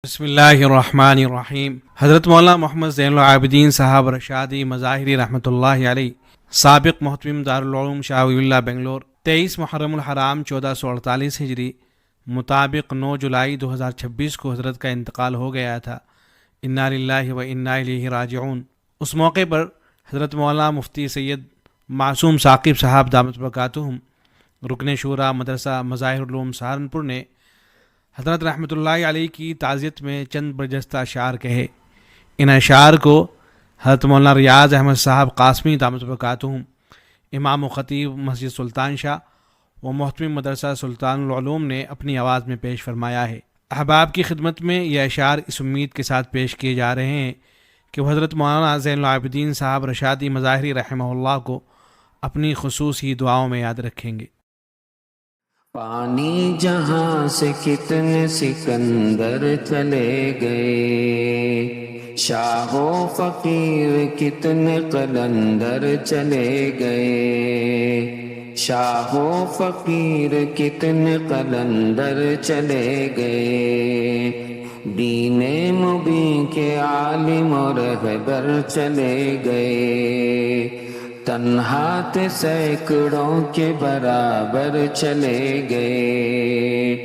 بسم اللہ الرحمن الرحیم۔ حضرت مولانا محمد زین العابدین صاحب رشادی مظاہری رحمۃ اللہ علیہ، سابق محتمم دارالعلوم شاہ ولی اللہ بنگلور، 23 محرم الحرام 1448 ہجری مطابق 9 جولائی 2026 کو حضرت کا انتقال ہو گیا تھا۔ انا للہ و انا الیہ راجعون۔ اس موقع پر حضرت مولانا مفتی سید معصوم ثاقب صاحب دامت برکاتہم، رکن شورا مدرسہ مظاہر العلوم سہارنپور نے حضرت رحمۃ اللہ علیہ کی تعزیت میں چند برجستہ اشعار کہے۔ ان اشعار کو حضرت مولانا ریاض احمد صاحب قاسمی دامت برکاتہم، امام و خطیب مسجد سلطان شاہ و محتمم مدرسہ سلطان العلوم نے اپنی آواز میں پیش فرمایا ہے۔ احباب کی خدمت میں یہ اشعار اس امید کے ساتھ پیش کیے جا رہے ہیں کہ وہ حضرت مولانا زین العابدین صاحب رشادی مظاہری رحمہ اللہ کو اپنی خصوصی دعاؤں میں یاد رکھیں گے۔ پانی جہاں سے کتنے سکندر چلے گئے، شاہ و فقیر کتنے قلندر چلے گئے، شاہ و فقیر کتنے قلندر چلے گئے، دین مبین کے عالم و رہبر چلے گئے، تنہا تھے سینکڑوں کے برابر چلے گئے،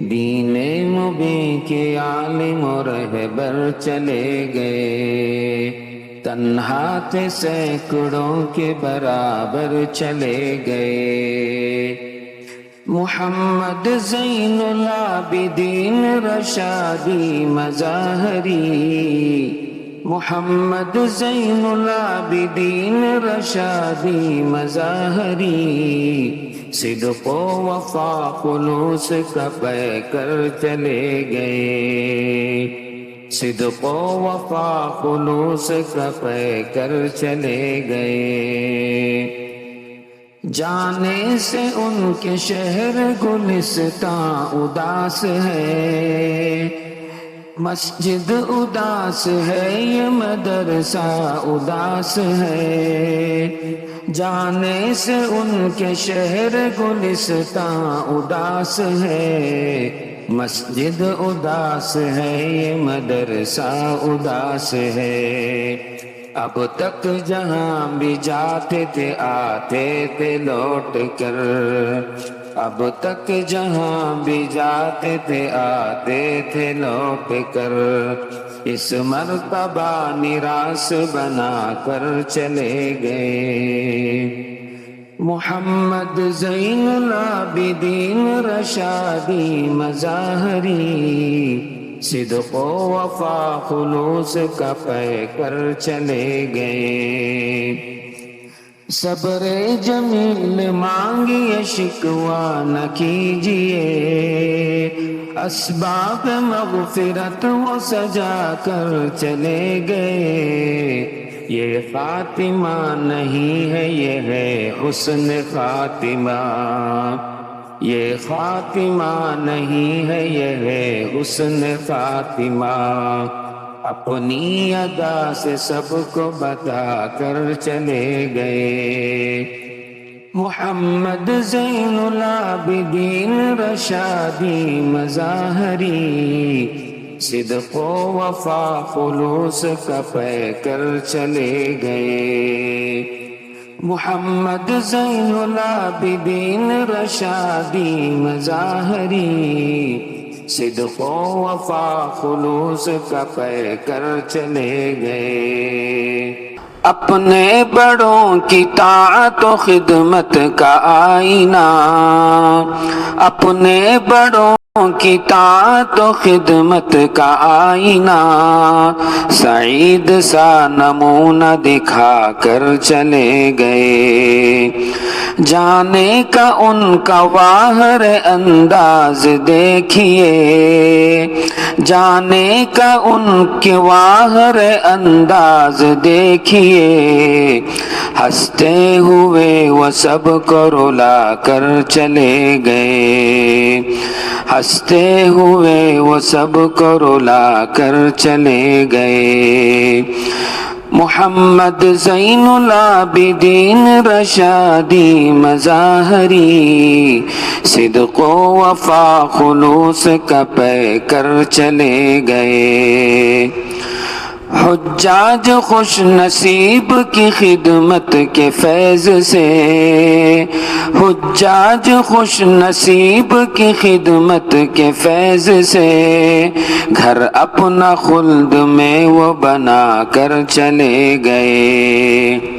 دین مبین کے عالم و رہبر چلے گئے، تنہا تھے سینکڑوں کے برابر چلے گئے۔ محمد زین العابدین رشادی مظاہری، محمد زین العابدین رشادی مظاہری، صدق و وفا خلوص کا پے کر چلے گئے، صدق و وفا خلوص کا پے کر چلے گئے، جانے سے ان کے شہر گلستاں اداس ہے، مسجد اداس ہے یہ مدرسہ اداس ہے، جانے سے ان کے شہر گلستاں اداس ہے، مسجد اداس ہے یہ مدرسہ اداس ہے، اب تک جہاں بھی جاتے تھے آتے تھے لوٹ کر، اب تک جہاں بھی جاتے تھے آتے تھے لوٹ کر، اس مرتبہ نراس بنا کر چلے گئے۔ محمد زین العابدین رشادی مظاہری، صدق و وفا خلوص کا پے کر چلے گئے، صبر جمیل مانگیے شکوہ نہ کیجیے، اسباب مغفرت وہ سجا کر چلے گئے، یہ خاتمہ نہیں ہے یہ ہے حسن خاتمہ، یہ خاتمہ نہیں ہے یہ ہے حسن خاتمہ، اپنی ادا سے سب کو بتا کر چلے گئے۔ محمد زین العابدین رشادی مظاہری، صدق و وفا خلوص کا پے کر چلے گئے، محمد زین العابدین رشادی مظاہری، صدق و وفا خلوص کا پے کر چلے گئے، اپنے بڑوں کی طاعت و خدمت کا آئینہ، اپنے بڑوں کی طاعت و خدمت کا آئینہ، سعید سا نمونہ دکھا کر چلے گئے، جانے کا ان کا واہر انداز دیکھیے، جانے کا ان کے واہر انداز دیکھیے، ہنستے ہوئے وہ سب کو رلا کر چلے گئے، ہنستے ہوئے وہ سب کو رلا کر چلے گئے، محمد زین العابدین رشادی مظاہری صدق و وفا خلوص کا پے کر چلے گئے حجاج خوش نصیب کی خدمت کے فیض سے حجاج خوش نصیب کی خدمت کے فیض سے گھر اپنا خلد میں وہ بنا کر چلے گئے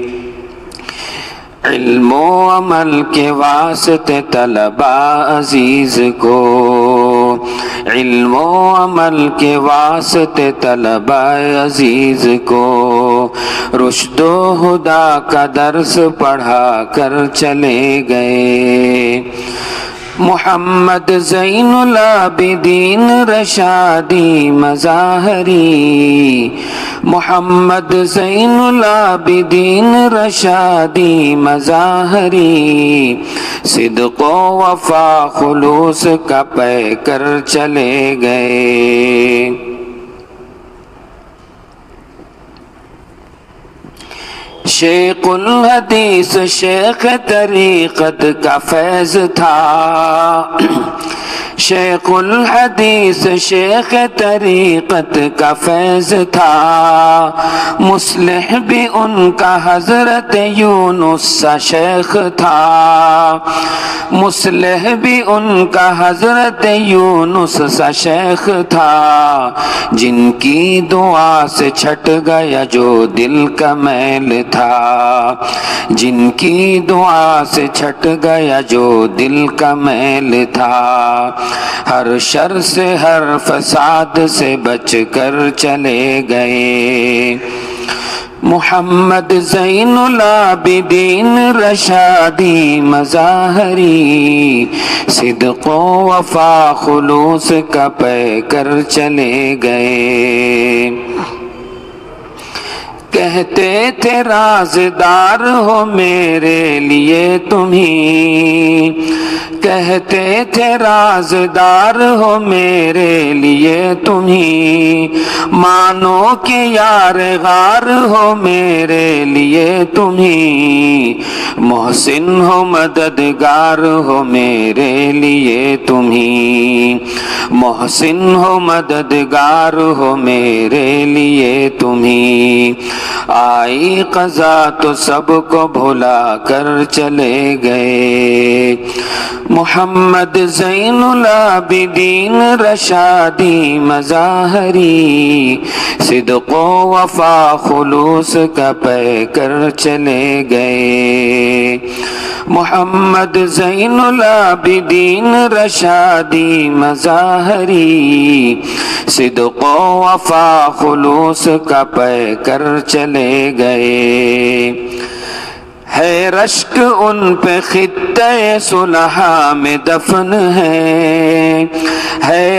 علم و عمل کے واسطے طلبا عزیز کو علم و عمل کے واسطے طلبا عزیز کو رشد و ہدا کا درس پڑھا کر چلے گئے محمد زین العابدین رشادی مظاہری محمد زین العابدین رشادی مظاہری صدق و وفا خلوص کا پے کر چلے گئے شیخ الحدیث شیخ طریقت کا فیض تھا شیخ الحدیث شیخ طریقت کا فیض تھا مصلح بھی ان کا حضرت یونس سا شیخ تھا مصلح بھی ان کا حضرت یونس سا شیخ تھا جن کی دعا سے چھٹ گیا جو دل کا میل تھا جن کی دعا سے چھٹ گیا جو دل کا میل تھا ہر شر سے ہر فساد سے بچ کر چلے گئے محمد زین العابدین رشادی مظاہری صدق و وفا خلوص کا پے کر چلے گئے کہتے تھے رازدار ہو میرے لیے تمہیں کہتے تھے رازدار ہو میرے لیے تمہیں مانو کہ یار غار ہو میرے لیے تمہیں محسن ہو مددگار ہو میرے لیے تمہیں محسن ہو مددگار ہو میرے لیے تمہیں آئی قضا تو سب کو بھلا کر چلے گئے محمد زین العابدین رشادی مظاہری صدق و وفا خلوص کا پے کر چلے گئے محمد زین العابدین رشادی مظاہری صدق و وفا خلوص کا پے کر چلے گئے ہے رشک ان پہ خطہ صلحا میں دفن ہے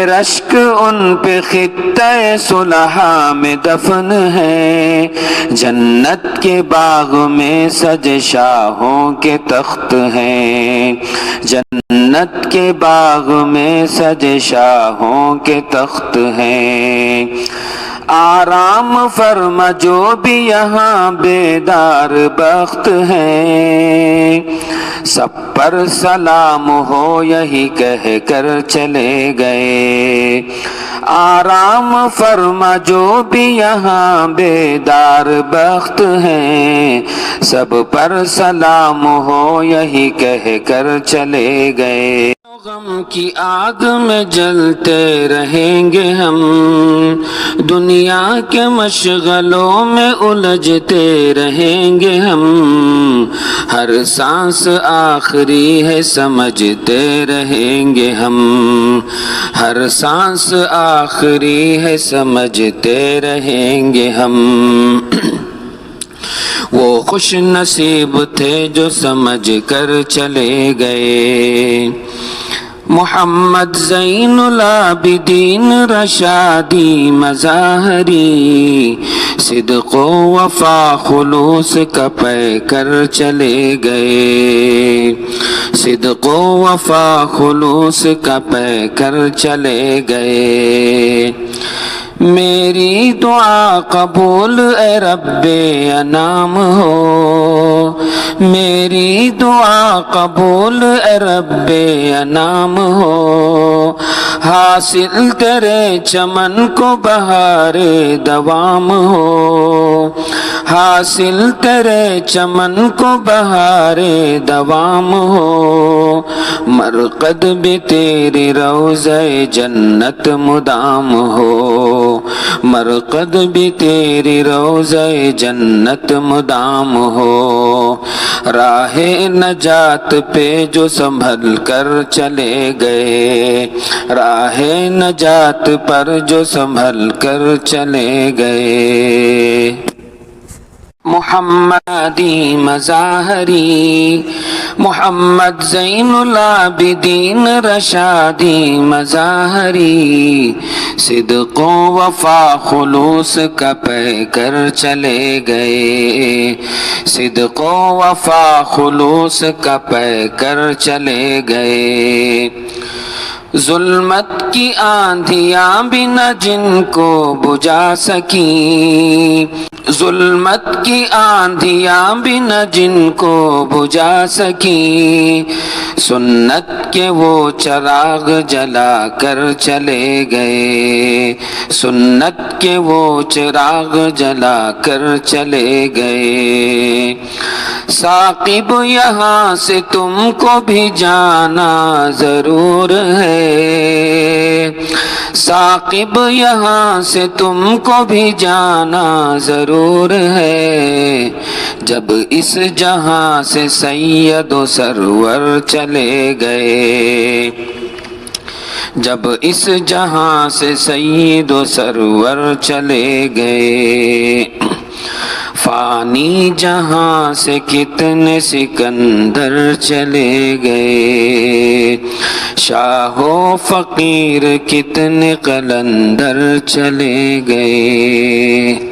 رشک ان پہ خطہ صلحا میں دفن ہے جنت کے باغ میں سج شاہوں کے تخت ہیں جنت کے باغ میں سج شاہوں کے تخت ہیں آرام فرما جو بھی یہاں بیدار بخت ہیں سب پر سلام ہو یہی کہہ کر چلے گئے آرام فرما جو بھی یہاں بیدار بخت ہیں سب پر سلام ہو یہی کہہ کر چلے گئے غم کی آگ میں جلتے رہیں گے ہم دنیا کے مشغلوں میں الجھتے رہیں گے ہم ہر سانس آخری ہے سمجھتے رہیں گے ہم ہر سانس آخری ہے سمجھتے رہیں گے ہم وہ خوش نصیب تھے جو سمجھ کر چلے گئے محمد زین العابدین رشادی مظاہری صدق و وفا خلوص کا پے کر چلے گئے صدق و وفا خلوص کا پے کر چلے گئے میری دعا قبول اے رب انام ہو، میری دعا قبول اے رب انام ہو، حاصل تیرے چمن کو بہار دوام ہو، حاصل تیرے چمن کو بہار دوام ہو، مرقد بھی تیری روضہ جنت مدام ہو، مرقد بھی تیری روضہ جنت مدام ہو، راہ نجات پہ جو سنبھل کر چلے گئے، راہ نجات پر جو سنبھل کر چلے گئے، محمدی مظاہری، محمد زین العابدین رشادی مظاہری، صدق و وفا خلوص کا پے کر چلے گئے، صدق و وفا خلوص کا پے کر چلے گئے، ظلمت کی آندھیاں بھی نہ جن کو بجھا سکی، ظلمت کی آندھیاں بھی نہ جن کو بجھا سکی، سنت کے وہ چراغ جلا کر چلے گئے، سنت کے وہ چراغ جلا کر چلے گئے، ثاقب یہاں سے تم کو بھی جانا ضرور ہے، ثاقب یہاں سے تم کو بھی جانا ضرور ہے، جب اس جہاں سے سید و سرور چلے گئے، جب اس جہاں سے سید و سرور چلے گئے، فانی جہاں سے کتنے سکندر چلے گئے، شاہ و فقیر کتنے قلندر چلے گئے۔